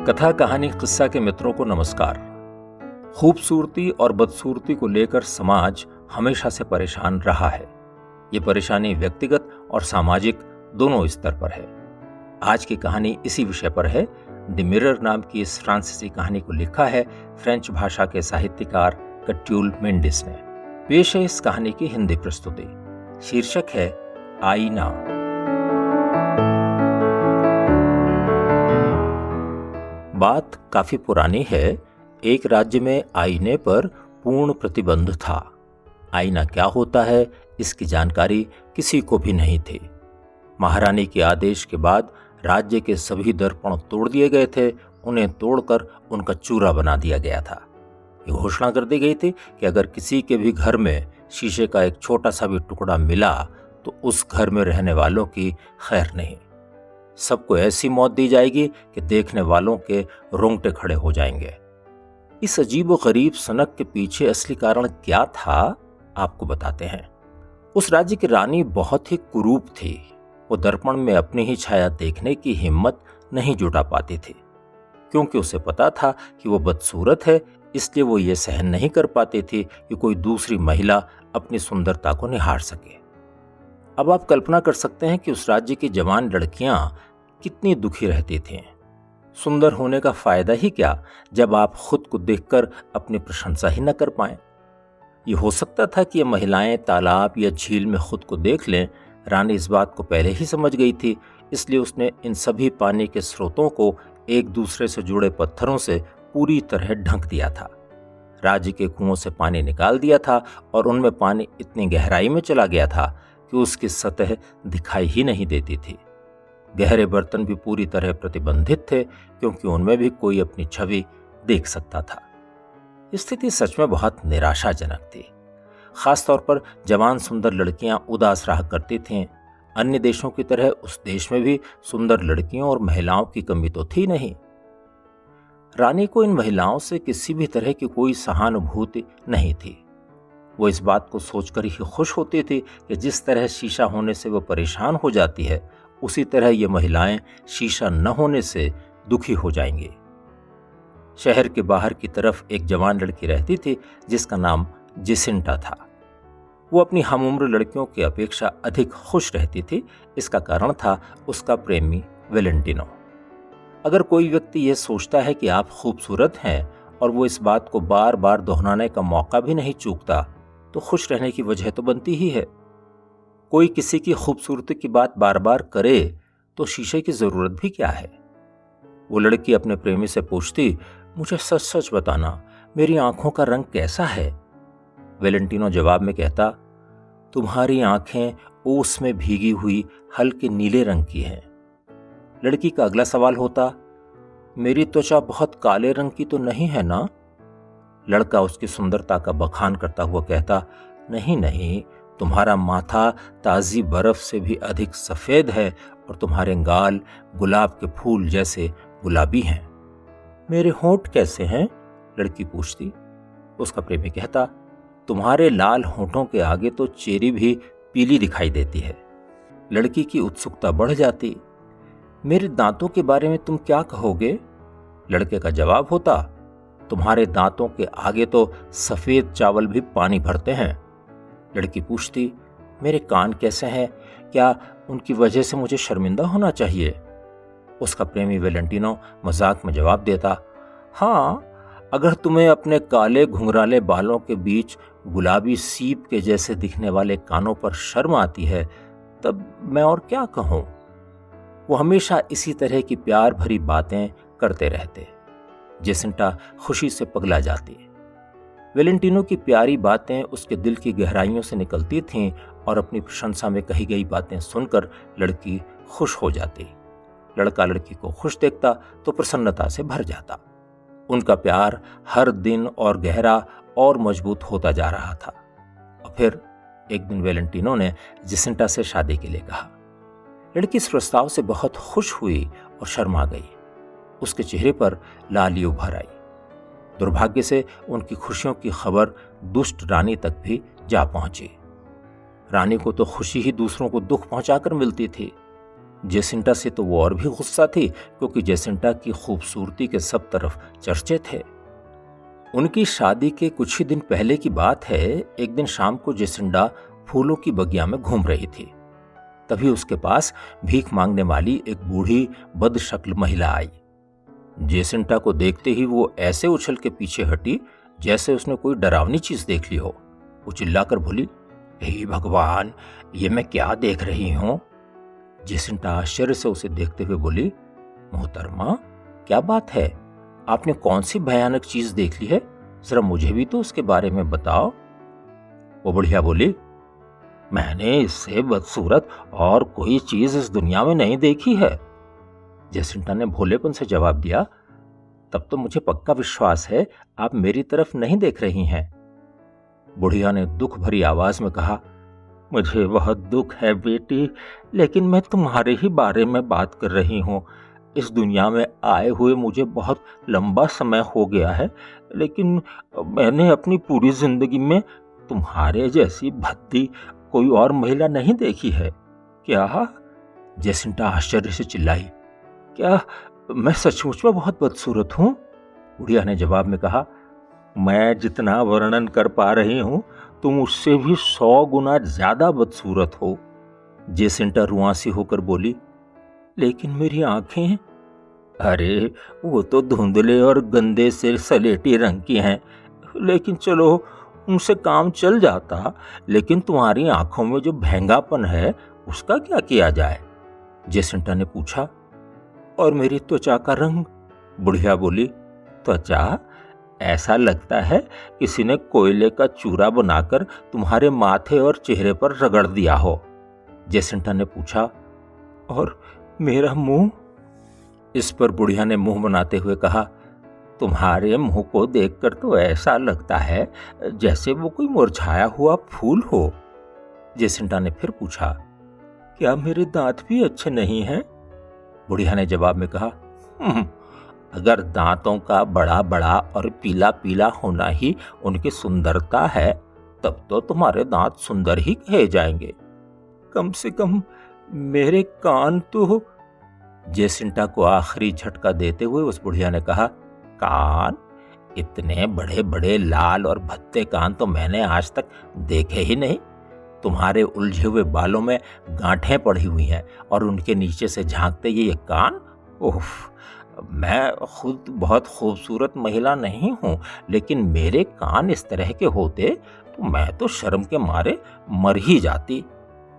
कथा कहानी किस्सा के मित्रों को नमस्कार। खूबसूरती और बदसूरती को लेकर समाज हमेशा से परेशान रहा है। ये परेशानी व्यक्तिगत और सामाजिक दोनों स्तर पर है। आज की कहानी इसी विषय पर है। द मिरर नाम की इस फ्रांसीसी कहानी को लिखा है फ्रेंच भाषा के साहित्यकार कट्यूल मेंडिस ने। पेश है इस कहानी की हिंदी प्रस्तुति। शीर्षक है आईना। बात काफी पुरानी है। एक राज्य में आईने पर पूर्ण प्रतिबंध था। आईना क्या होता है इसकी जानकारी किसी को भी नहीं थी। महारानी के आदेश के बाद राज्य के सभी दर्पण तोड़ दिए गए थे। उन्हें तोड़कर उनका चूरा बना दिया गया था। ये घोषणा कर दी गई थी कि अगर किसी के भी घर में शीशे का एक छोटा सा भी टुकड़ा मिला तो उस घर में रहने वालों की खैर नहीं। सबको ऐसी मौत दी जाएगी कि देखने वालों के रोंगटे खड़े हो जाएंगे। इस अजीबोगरीब सनक के पीछे असली कारण क्या था आपको बताते हैं। उस राज्य की रानी बहुत ही कुरूप थी। वो दर्पण में अपनी ही छाया देखने की हिम्मत नहीं जुटा पाती थी, क्योंकि उसे पता था कि वो बदसूरत है। इसलिए वो ये सहन नहीं कर पाती थी कि कोई दूसरी महिला अपनी सुंदरता को निहार सके। अब आप कल्पना कर सकते हैं कि उस राज्य की जवान लड़कियां कितनी दुखी रहती थीं। सुंदर होने का फायदा ही क्या जब आप खुद को देखकर अपनी प्रशंसा ही न कर पाएं। ये हो सकता था कि ये महिलाएं तालाब या झील में खुद को देख लें। रानी इस बात को पहले ही समझ गई थी, इसलिए उसने इन सभी पानी के स्रोतों को एक दूसरे से जुड़े पत्थरों से पूरी तरह ढक दिया था। राज्य के कुओं से पानी निकाल दिया था और उनमें पानी इतनी गहराई में चला गया था कि उसकी सतह दिखाई ही नहीं देती थी। गहरे बर्तन भी पूरी तरह प्रतिबंधित थे, क्योंकि उनमें भी कोई अपनी छवि देख सकता था। स्थिति सच में बहुत निराशाजनक थी। खासतौर पर जवान सुंदर लड़कियां उदास रहा करती थीं। अन्य देशों की तरह उस देश में भी सुंदर लड़कियों और महिलाओं की कमी तो थी नहीं। रानी को इन महिलाओं से किसी भी तरह की कोई सहानुभूति नहीं थी। वो इस बात को सोचकर ही खुश होती थी कि जिस तरह शीशा होने से वो परेशान हो जाती है, उसी तरह ये महिलाएं शीशा न होने से दुखी हो जाएंगी। शहर के बाहर की तरफ एक जवान लड़की रहती थी जिसका नाम जेसिंटा था। वो अपनी हमउम्र लड़कियों की अपेक्षा अधिक खुश रहती थी। इसका कारण था उसका प्रेमी वेलेंटिनो। अगर कोई व्यक्ति यह सोचता है कि आप खूबसूरत हैं और वो इस बात को बार बार दोहराने का मौका भी नहीं चूकता, तो खुश रहने की वजह तो बनती ही है। कोई किसी की खूबसूरती की बात बार बार करे तो शीशे की जरूरत भी क्या है। वो लड़की अपने प्रेमी से पूछती, मुझे सच सच बताना, मेरी आंखों का रंग कैसा है। वेलेंटिनो जवाब में कहता, तुम्हारी आंखें ओस में भीगी हुई हल्के नीले रंग की हैं। लड़की का अगला सवाल होता, मेरी त्वचा बहुत काले रंग की तो नहीं है ना। लड़का उसकी सुंदरता का बखान करता हुआ कहता, नहीं नहीं, तुम्हारा माथा ताजी बर्फ से भी अधिक सफेद है और तुम्हारे गाल गुलाब के फूल जैसे गुलाबी हैं। मेरे होंठ कैसे हैं? लड़की पूछती। उसका प्रेमी कहता, तुम्हारे लाल होंठों के आगे तो चेरी भी पीली दिखाई देती है। लड़की की उत्सुकता बढ़ जाती, मेरे दांतों के बारे में तुम क्या कहोगे? लड़के का जवाब होता, तुम्हारे दांतों के आगे तो सफेद चावल भी पानी भरते हैं। लड़की पूछती, मेरे कान कैसे हैं? क्या उनकी वजह से मुझे शर्मिंदा होना चाहिए? उसका प्रेमी वेलेंटिनो मजाक में जवाब देता, हाँ, अगर तुम्हें अपने काले घुंघराले बालों के बीच गुलाबी सीप के जैसे दिखने वाले कानों पर शर्म आती है, तब मैं और क्या कहूं। वो हमेशा इसी तरह की प्यार भरी बातें करते रहते। जेसिंटा खुशी से पगला जाती। वेलेंटिनो की प्यारी बातें उसके दिल की गहराइयों से निकलती थीं और अपनी प्रशंसा में कही गई बातें सुनकर लड़की खुश हो जाती। लड़का लड़की को खुश देखता तो प्रसन्नता से भर जाता। उनका प्यार हर दिन और गहरा और मजबूत होता जा रहा था। और फिर एक दिन वेलेंटिनो ने जेसिंटा से शादी के लिए कहा। लड़की इस प्रस्ताव से बहुत खुश हुई और शर्मा गई। उसके चेहरे पर लाली उभर आई। दुर्भाग्य से उनकी खुशियों की खबर दुष्ट रानी तक भी जा पहुंची। रानी को तो खुशी ही दूसरों को दुख पहुंचाकर मिलती थी। जेसिंटा से तो वो और भी गुस्सा थी, क्योंकि जेसिंटा की खूबसूरती के सब तरफ चर्चे थे। उनकी शादी के कुछ ही दिन पहले की बात है। एक दिन शाम को जेसिंटा फूलों की बगिया में घूम रही थी। तभी उसके पास भीख मांगने वाली एक बूढ़ी बदशक्ल महिला आई। जेसिंटा को देखते ही वो ऐसे उछल के पीछे हटी जैसे उसने कोई डरावनी चीज देख ली हो। वो चिल्लाकर बोली, हे भगवान, ये मैं क्या देख रही हूं? जेसिंटा आश्चर्य से उसे देखते हुए बोली, मोहतरमा, क्या बात है? आपने कौन सी भयानक चीज देख ली है? जरा मुझे भी तो उसके बारे में बताओ। वो बुढ़िया बोली, मैंने इससे बदसूरत और कोई चीज इस दुनिया में नहीं देखी है। जेसिंटा ने भोलेपन से जवाब दिया, तब तो मुझे पक्का विश्वास है आप मेरी तरफ नहीं देख रही हैं। बुढ़िया ने दुख भरी आवाज में कहा, मुझे बहुत दुख है बेटी, लेकिन मैं तुम्हारे ही बारे में बात कर रही हूं। इस दुनिया में आए हुए मुझे बहुत लंबा समय हो गया है, लेकिन मैंने अपनी पूरी जिंदगी में तुम्हारे जैसी भद्दी कोई और महिला नहीं देखी है। क्या? जेसिंटा आश्चर्य से चिल्लाई, क्या मैं सचमुच में बहुत बदसूरत हूं? बुढ़िया ने जवाब में कहा, मैं जितना वर्णन कर पा रही हूं तुम उससे भी 100 गुना ज्यादा बदसूरत हो। जेसिंटा रुआंसी होकर बोली, लेकिन मेरी आंखें? अरे वो तो धुंधले और गंदे से सलेटी रंग की हैं, लेकिन चलो उनसे काम चल जाता, लेकिन तुम्हारी आंखों में जो भैंगापन है उसका क्या किया जाए? जेसिंटा ने पूछा। और मेरी त्वचा का रंग? बुढ़िया बोली, त्वचा? ऐसा लगता है किसी ने कोयले का चूरा बनाकर तुम्हारे माथे और चेहरे पर रगड़ दिया हो। जेसिंटा ने पूछा, और मेरा मुंह? इस पर बुढ़िया ने मुंह बनाते हुए कहा, तुम्हारे मुंह को देखकर तो ऐसा लगता है जैसे वो कोई मुरझाया हुआ फूल हो। जेसिंटा ने फिर पूछा, क्या मेरे दांत भी अच्छे नहीं हैं? बुढ़िया ने जवाब में कहा, अगर दांतों का बड़ा बड़ा और पीला पीला होना ही उनकी सुंदरता है, तब तो तुम्हारे दांत सुंदर ही कहे जाएंगे। कम से कम मेरे कान तो। जेसिंटा को आखिरी झटका देते हुए उस बुढ़िया ने कहा, कान? इतने बड़े बड़े लाल और भद्दे कान तो मैंने आज तक देखे ही नहीं। तुम्हारे उलझे हुए बालों में गांठें पड़ी हुई हैं और उनके नीचे से झांकते ये कान। ओह, मैं खुद बहुत खूबसूरत महिला नहीं हूं, लेकिन मेरे कान इस तरह के होते तो मैं तो शर्म के मारे मर ही जाती।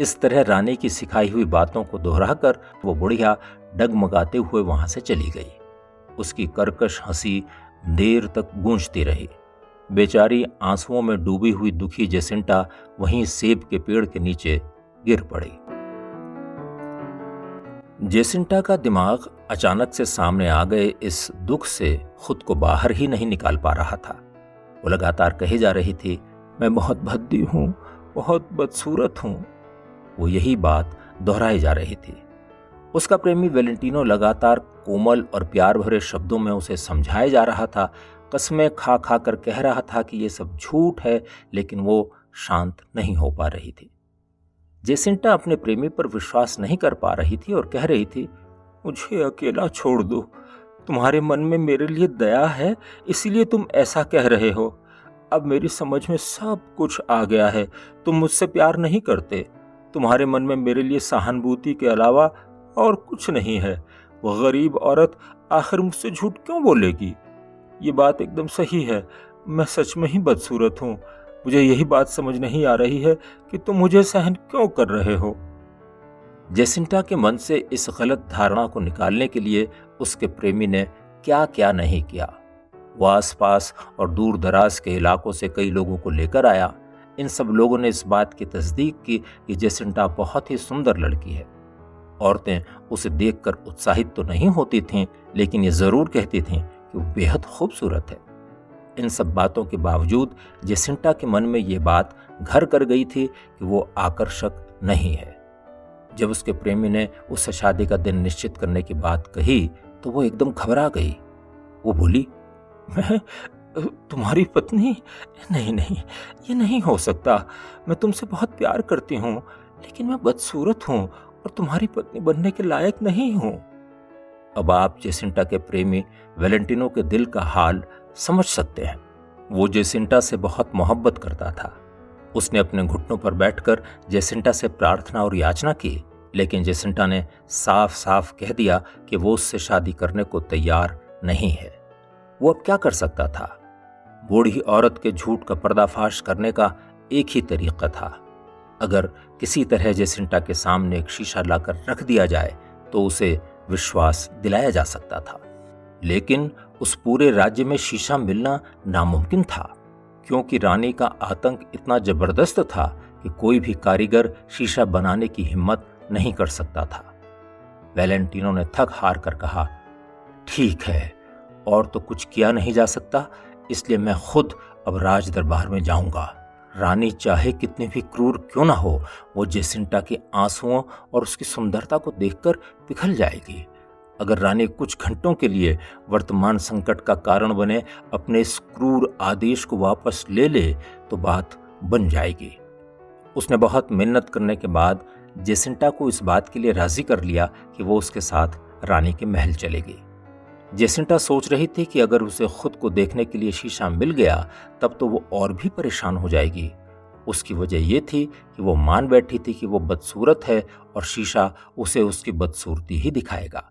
इस तरह रानी की सिखाई हुई बातों को दोहराकर वो बुढ़िया डगमगाते हुए वहां से चली गई। उसकी कर्कश हंसी देर तक गूंजती रही। बेचारी आंसुओं में डूबी हुई दुखी जेसिंटा वहीं सेब के पेड़ के नीचे गिर पड़ी। जेसिंटा का दिमाग अचानक से सामने आ गए इस दुख से खुद को बाहर ही नहीं निकाल पा रहा था। वो लगातार कही जा रही थी, मैं बहुत भद्दी हूं, बहुत बदसूरत हूं। वो यही बात दोहराई जा रही थी। उसका प्रेमी वेलेंटिनो लगातार कोमल और प्यार भरे शब्दों में उसे समझाए जा रहा था, कस्में खा खा कर कह रहा था कि ये सब झूठ है, लेकिन वो शांत नहीं हो पा रही थी। जेसिंटा अपने प्रेमी पर विश्वास नहीं कर पा रही थी और कह रही थी, मुझे अकेला छोड़ दो। तुम्हारे मन में मेरे लिए दया है, इसीलिए तुम ऐसा कह रहे हो। अब मेरी समझ में सब कुछ आ गया है। तुम मुझसे प्यार नहीं करते। तुम्हारे मन में मेरे लिए सहानुभूति के अलावा और कुछ नहीं है। वह गरीब औरत आखिर मुझसे झूठ क्यों बोलेगी? ये बात एकदम सही है। मैं सच में ही बदसूरत हूँ। मुझे यही बात समझ नहीं आ रही है कि तुम मुझे सहन क्यों कर रहे हो। जेसिंटा के मन से इस गलत धारणा को निकालने के लिए उसके प्रेमी ने क्या क्या नहीं किया। वो आसपास और दूर दराज के इलाकों से कई लोगों को लेकर आया। इन सब लोगों ने इस बात की तस्दीक की कि जेसिंटा बहुत ही सुंदर लड़की है। औरतें उसे देखकर उत्साहित तो नहीं होती थीं, लेकिन ये जरूर कहती थीं कि वो बेहद खूबसूरत है। इन सब बातों के बावजूद जेसिंटा के मन में ये बात घर कर गई थी कि वो आकर्षक नहीं है। जब उसके प्रेमी ने उससे शादी का दिन निश्चित करने की बात कही तो वो एकदम घबरा गई। वो बोली, मैं तुम्हारी पत्नी? नहीं नहीं, ये नहीं हो सकता। मैं तुमसे बहुत प्यार करती हूँ, लेकिन मैं बदसूरत हूँ और तुम्हारी पत्नी बनने के लायक नहीं हूं। अब आप जेसिंटा के प्रेमी वेलेंटिनो के दिल का हाल समझ सकते हैं। वो जेसिंटा से बहुत मोहब्बत करता था। उसने अपने घुटनों पर बैठकर जेसिंटा से प्रार्थना और याचना की, लेकिन जेसिंटा ने साफ साफ कह दिया कि वो उससे शादी करने को तैयार नहीं है। वो अब क्या कर सकता था? बूढ़ी औरत के झूठ का पर्दाफाश करने का एक ही तरीका था। अगर किसी तरह जेसिंटा के सामने एक शीशा लाकर रख दिया जाए तो उसे विश्वास दिलाया जा सकता था। लेकिन उस पूरे राज्य में शीशा मिलना नामुमकिन था, क्योंकि रानी का आतंक इतना जबरदस्त था कि कोई भी कारीगर शीशा बनाने की हिम्मत नहीं कर सकता था। वेलेंटिनो ने थक हार कर कहा, ठीक है, और तो कुछ किया नहीं जा सकता, इसलिए मैं खुद अब राज दरबार में जाऊंगा। रानी चाहे कितनी भी क्रूर क्यों ना हो, वो जेसिंटा के आंसुओं और उसकी सुंदरता को देखकर पिघल जाएगी। अगर रानी कुछ घंटों के लिए वर्तमान संकट का कारण बने अपने इस क्रूर आदेश को वापस ले ले तो बात बन जाएगी। उसने बहुत मेहनत करने के बाद जेसिंटा को इस बात के लिए राजी कर लिया कि वो उसके साथ रानी के महल चलेगी। जेसिंटा सोच रही थी कि अगर उसे खुद को देखने के लिए शीशा मिल गया तब तो वो और भी परेशान हो जाएगी। उसकी वजह यह थी कि वो मान बैठी थी कि वो बदसूरत है और शीशा उसे उसकी बदसूरती ही दिखाएगा।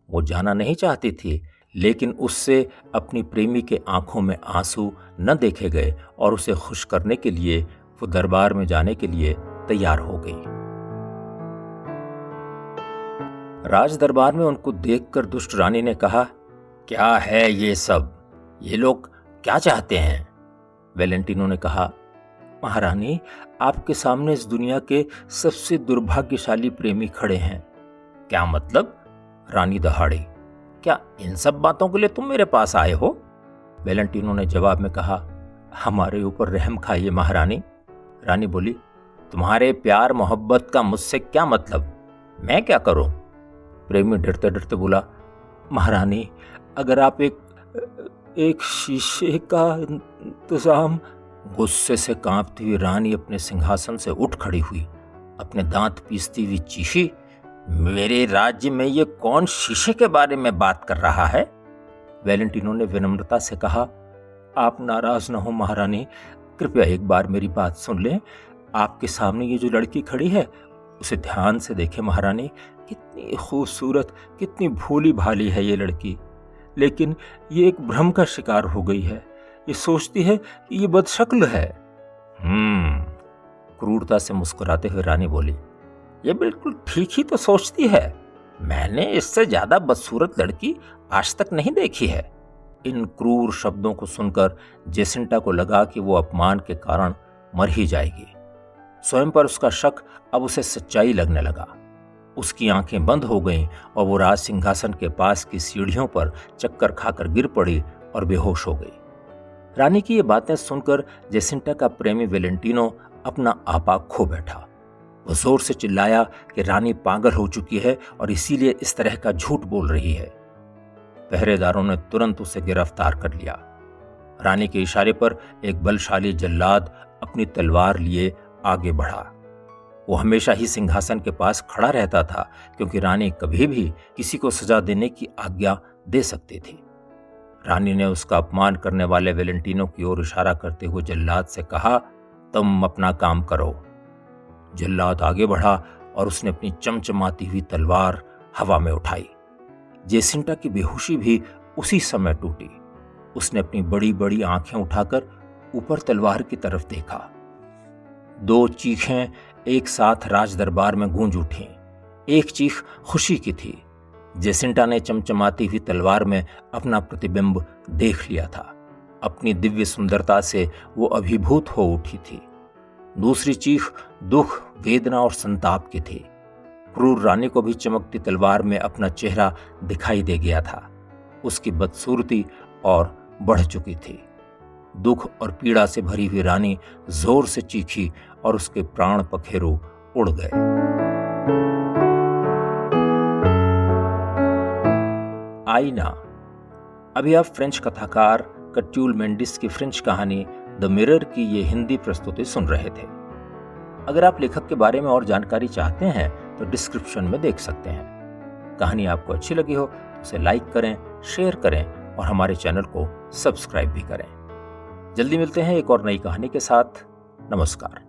वो जाना नहीं चाहती थी, लेकिन उससे अपनी प्रेमी के आंखों में आंसू न देखे गए और उसे खुश करने के लिए वो दरबार में जाने के लिए तैयार हो गई। राज दरबार में उनको देखकर दुष्ट रानी ने कहा, क्या है ये सब? ये लोग क्या चाहते हैं? वेलेंटिनो ने कहा, महारानी, आपके सामने इस दुनिया के सबसे दुर्भाग्यशाली प्रेमी खड़े हैं। क्या मतलब? रानी दहाड़ी, क्या इन सब बातों के लिए तुम मेरे पास आए हो? वेलेंटिनो ने जवाब में कहा, हमारे ऊपर रहम खाइए महारानी। रानी बोली, तुम्हारे प्यार मोहब्बत का मुझसे क्या मतलब? मैं क्या करूं? प्रेमी डरते डरते बोला, महारानी, अगर आप एक शीशे का इंतजाम। गुस्से से कांपती हुई रानी अपने सिंहासन से उठ खड़ी हुई, अपने दांत पीसती हुई चीखी, मेरे राज्य में ये कौन शीशे के बारे में बात कर रहा है? वेलेंटिनो ने विनम्रता से कहा, आप नाराज न हो महारानी, कृपया एक बार मेरी बात सुन लें। आपके सामने ये जो लड़की खड़ी है उसे ध्यान से देखें महारानी। कितनी खूबसूरत, कितनी भोली भाली है ये लड़की, लेकिन ये एक भ्रम का शिकार हो गई है। ये सोचती है कि ये बदशक्ल है। क्रूरता से मुस्कुराते हुए रानी बोली, ये बिल्कुल ठीक ही तो सोचती है। मैंने इससे ज्यादा बदसूरत लड़की आज तक नहीं देखी है। इन क्रूर शब्दों को सुनकर जेसिंटा को लगा कि वो अपमान के कारण मर ही जाएगी। स्वयं पर उसका शक अब उसे सच्चाई लगने लगा। उसकी आंखें बंद हो गईं और वो राज सिंहासन के पास की सीढ़ियों पर चक्कर खाकर गिर पड़ी और बेहोश हो गई। रानी की ये बातें सुनकर जेसिंटा का प्रेमी वेलेंटिनो अपना आपा खो बैठा। वो जोर से चिल्लाया कि रानी पागल हो चुकी है और इसीलिए इस तरह का झूठ बोल रही है। पहरेदारों ने तुरंत उसे गिरफ्तार कर लिया। रानी के इशारे पर एक बलशाली जल्लाद अपनी तलवार लिए आगे बढ़ा। वो हमेशा ही सिंहासन के पास खड़ा रहता था, क्योंकि रानी कभी भी किसी को सजा देने की आज्ञा दे सकती थी। रानी ने उसका अपमान करने वाले वेलेंटिनो की ओर इशारा करते हुए जल्लाद से कहा, तुम अपना काम करो। जल्लाद आगे बढ़ा और उसने अपनी चमचमाती हुई तलवार हवा में उठाई। जेसिंटा की बेहोशी भी उसी समय टूटी। उसने अपनी बड़ी बड़ी आंखें उठाकर ऊपर तलवार की तरफ देखा। दो चीखें एक साथ राज दरबार में गूंज उठी। एक चीख खुशी की थी। जेसिंटा ने चमचमाती हुई तलवार में अपना प्रतिबिंब देख लिया था। अपनी दिव्य सुंदरता से वो अभिभूत हो उठी थी। दूसरी चीख दुख, वेदना और संताप की थी। क्रूर रानी को भी चमकती तलवार में अपना चेहरा दिखाई दे गया था। उसकी बदसूरती और बढ़ चुकी थी। दुख और पीड़ा से भरी हुई रानी जोर से चीखी और उसके प्राण पखेरु उड़ गए। आईना। अभी आप फ्रेंच कथाकार कट्यूल मेंडिस की फ्रेंच कहानी द मिरर की ये हिंदी प्रस्तुति सुन रहे थे। अगर आप लेखक के बारे में और जानकारी चाहते हैं तो डिस्क्रिप्शन में देख सकते हैं। कहानी आपको अच्छी लगी हो तो उसे लाइक करें, शेयर करें और हमारे चैनल को सब्सक्राइब भी करें। जल्दी मिलते हैं एक और नई कहानी के साथ। नमस्कार।